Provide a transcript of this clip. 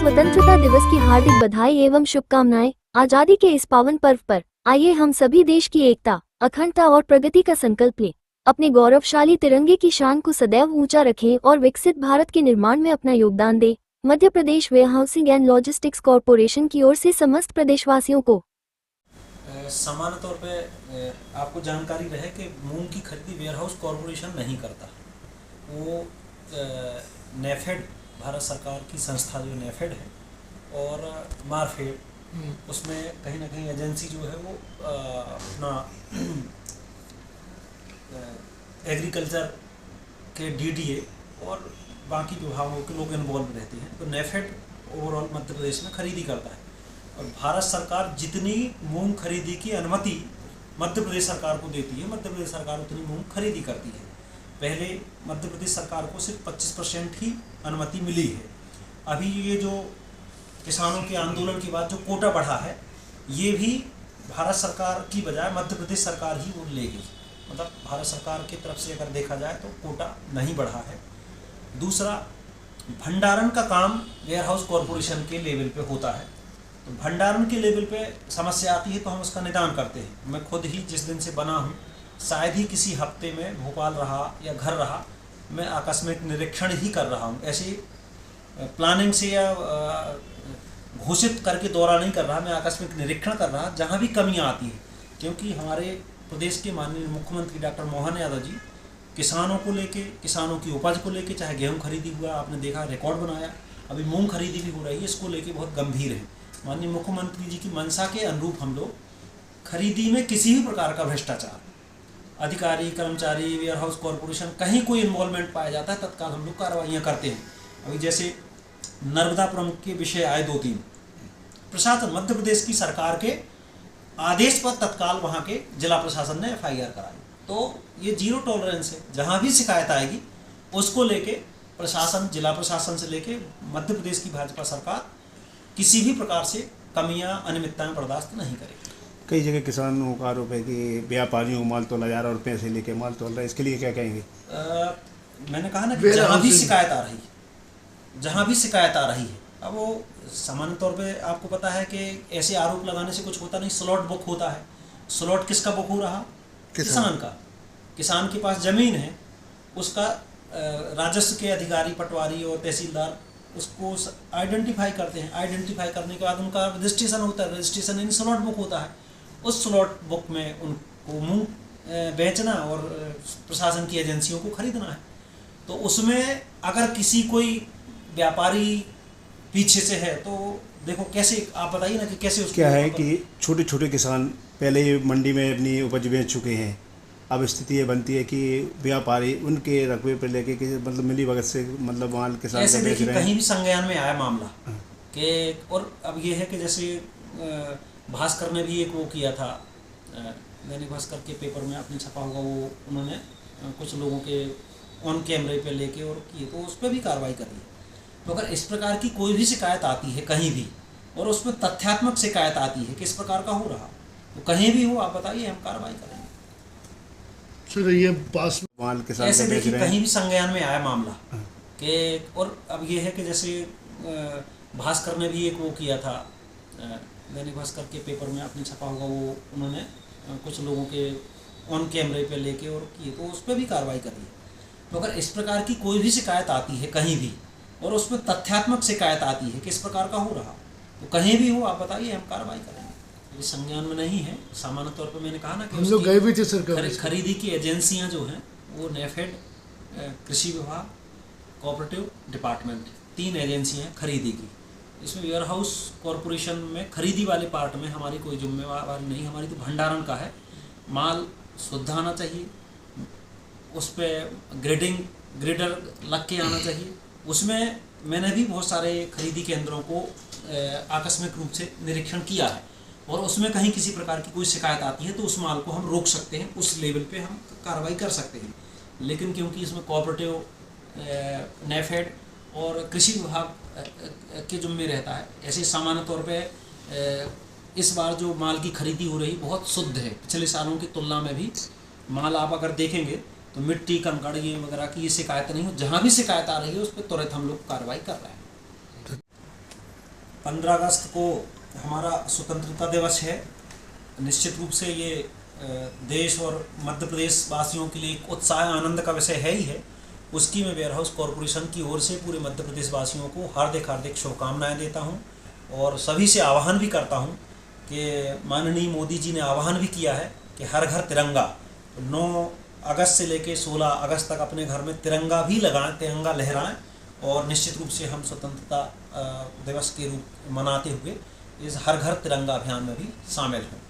स्वतंत्रता दिवस की हार्दिक बधाई एवं शुभकामनाएं। आजादी के इस पावन पर्व पर आइए हम सभी देश की एकता, अखंडता और प्रगति का संकल्प लें। अपने गौरवशाली तिरंगे की शान को सदैव ऊंचा रखें और विकसित भारत के निर्माण में अपना योगदान दें। Madhya Pradesh warehousing and logistics corporation की ओर से समस्त प्रदेशवासियों को सामान्य तौर पे आपको जानकारी रहे कि मूंग की खरीदी वेयरहाउस कॉरपोरेशन नहीं करता। वो नेफेड, भारत सरकार की संस्था जो नेफेड है, और मार्फेड, उसमें कहीं ना कहीं एजेंसी जो है वो अपना एग्रीकल्चर के डीडीए और बाकी विभागों के लोग इन्वॉल्व रहते हैं। तो नेफेड ओवरऑल मध्य प्रदेश में खरीदी करता है और भारत सरकार जितनी मूंग खरीदी की अनुमति मध्य प्रदेश सरकार को देती है, मध्य प्रदेश सरकार उतनी मूंग खरीदी करती है। पहले मध्य प्रदेश सरकार को सिर्फ 25% ही अनुमति मिली है। अभी ये जो किसानों के आंदोलन के बाद जो कोटा बढ़ा है, ये भी भारत सरकार की बजाय मध्य प्रदेश सरकार ही वो लेगी। मतलब भारत सरकार की तरफ से अगर देखा जाए तो कोटा नहीं बढ़ा है। दूसरा, भंडारण का काम वेयरहाउस कॉरपोरेशन के लेवल पे होता है। तो भंडारण के लेवल पे समस्या आती है तो हम उसका निदान करते हैं। मैं खुद ही जिस दिन से बना हूँ, शायद ही किसी हफ्ते में भोपाल रहा या घर रहा, मैं आकस्मिक निरीक्षण ही कर रहा हूँ। ऐसी प्लानिंग से या घोषित करके दौरा नहीं कर रहा, मैं आकस्मिक निरीक्षण कर रहा जहाँ भी कमियाँ आती हैं। क्योंकि हमारे प्रदेश के माननीय मुख्यमंत्री डॉक्टर मोहन यादव जी किसानों को लेके, किसानों की उपज को लेके, चाहे गेहूँ खरीदी हुआ आपने देखा रिकॉर्ड बनाया, अभी मूंग खरीदी भी हो रही है, इसको लेके बहुत गंभीर है। माननीय मुख्यमंत्री जी की मंशा के अनुरूप हम लोग खरीदी में किसी भी प्रकार का भ्रष्टाचार, अधिकारी, कर्मचारी, वेयरहाउस कॉरपोरेशन, कहीं कोई इन्वॉल्वमेंट पाया जाता है, तत्काल हम लोग कार्रवाइयाँ करते हैं। अभी जैसे नर्मदापुरम के विषय आए 2-3, प्रशासन मध्य प्रदेश की सरकार के आदेश पर तत्काल वहाँ के जिला प्रशासन ने FIR कराई। तो ये जीरो टॉलरेंस है। जहाँ भी शिकायत आएगी उसको लेके प्रशासन, जिला प्रशासन से लेके मध्य प्रदेश की भाजपा सरकार किसी भी प्रकार से कमियां, अनियमितताएं बर्दाश्त नहीं करेगी। कई जगह किसानों का आरोप है कि व्यापारियों को माल तोला जा रहा है और पैसे लेके माल तोल रहा है, इसके लिए क्या कहेंगे? मैंने कहा ना कि जहाँ भी शिकायत आ रही है, जहाँ भी शिकायत आ रही है, अब वो सामान्य तौर पे आपको पता है कि ऐसे आरोप लगाने से कुछ होता नहीं। स्लॉट बुक होता है। स्लॉट किसका बुक हो रहा? किसान का। किसान के पास जमीन है, उसका राजस्व के अधिकारी, पटवारी और तहसीलदार उसको आइडेंटिफाई करते हैं। आइडेंटिफाई करने के बाद उनका रजिस्ट्रेशन होता है। रजिस्ट्रेशन इन स्लॉट बुक होता है। उस स्लॉट बुक में उनको मूंग बेचना और प्रशासन की एजेंसियों को खरीदना है। तो उसमें अगर किसी कोई व्यापारी पीछे से है तो देखो कैसे, आप बताइए ना कि कैसे उसको। क्या है कि छोटे छोटे किसान पहले ही मंडी में अपनी उपज बेच चुके हैं। अब स्थिति ये बनती है कि व्यापारी उनके रकबे पर लेके कि मतलब मिली भगत से मतलब माल किसान ऐसे बेच रहे हैं। कहीं भी संज्ञान में आया मामला कि, और अब ये है कि जैसे भास्कर ने भी एक वो किया था, दैनिक भास्कर के पेपर में आपने छपा होगा, वो उन्होंने कुछ लोगों के ऑन कैमरे पे लेके और किए, तो उस पर भी कार्रवाई करी। तो अगर इस प्रकार की कोई भी शिकायत आती है कहीं भी, और उसमें तथ्यात्मक शिकायत आती है कि इस प्रकार का हो रहा, तो कहीं भी हो आप बताइए, हम कार्रवाई करेंगे। सर ये पास माल किसान ऐसे बेच रहे हैं। कहीं भी संज्ञान में आया मामला कि, और अब ये है कि जैसे भास्कर ने भी एक वो किया था, दैनिक भास्कर के पेपर में आपने छपा होगा, वो उन्होंने कुछ लोगों के ऑन कैमरे पे लेके और किए, तो उस पर भी कार्रवाई करी। तो अगर इस प्रकार की कोई भी शिकायत आती है कहीं भी, और उसमें तथ्यात्मक शिकायत आती है कि इस प्रकार का हो रहा, तो कहीं भी हो आप बताइए, हम कार्रवाई करेंगे। ये संज्ञान में नहीं है। सामान्य तौर पर मैंने कहा ना कि हम लोग गए भी थे सरकार। खरीदी की एजेंसियां जो हैं वो नेफेड, कृषि विभाग, कोऑपरेटिव डिपार्टमेंट, 3 एजेंसियां हैं खरीदी की। इसमें वेयरहाउस कॉरपोरेशन में खरीदी वाले पार्ट में हमारी कोई जिम्मेवारी नहीं। हमारी तो भंडारण का है। माल शुद्ध आना चाहिए, उस पर ग्रेडर लग के आना चाहिए। उसमें मैंने भी बहुत सारे खरीदी केंद्रों को आकस्मिक रूप से निरीक्षण किया है, और उसमें कहीं किसी प्रकार की कोई शिकायत आती है तो उस माल को हम रोक सकते हैं, उस लेवल पे हम कार्रवाई कर सकते हैं। लेकिन क्योंकि इसमें कोऑपरेटिव, नेफेड और कृषि विभाग के जिम्मे रहता है, ऐसे सामान्य तौर पे इस बार जो माल की खरीदी हो रही बहुत शुद्ध है। पिछले सालों की तुलना में भी माल आप अगर देखेंगे तो मिट्टी, कंकड़ ये वगैरह की ये शिकायत नहीं हो। जहाँ भी शिकायत आ रही है उस पर तुरंत हम लोग कार्रवाई कर रहे हैं। 15 अगस्त को हमारा स्वतंत्रता दिवस है। निश्चित रूप से ये देश और मध्य प्रदेश वासियों के लिए एक उत्साह आनंद का विषय है ही है। उसकी मैं वेयर हाउस कॉरपोरेशन की ओर से पूरे मध्य प्रदेश वासियों को हार्दिक हार्दिक शुभकामनाएं देता हूं और सभी से आह्वान भी करता हूं कि माननीय मोदी जी ने आह्वान भी किया है कि हर घर तिरंगा। 9 अगस्त से लेकर 16 अगस्त तक अपने घर में तिरंगा भी लगाएं, तिरंगा लहराएं और निश्चित रूप से हम स्वतंत्रता दिवस के रूप मनाते हुए इस हर घर तिरंगा अभियान में भी शामिल हों।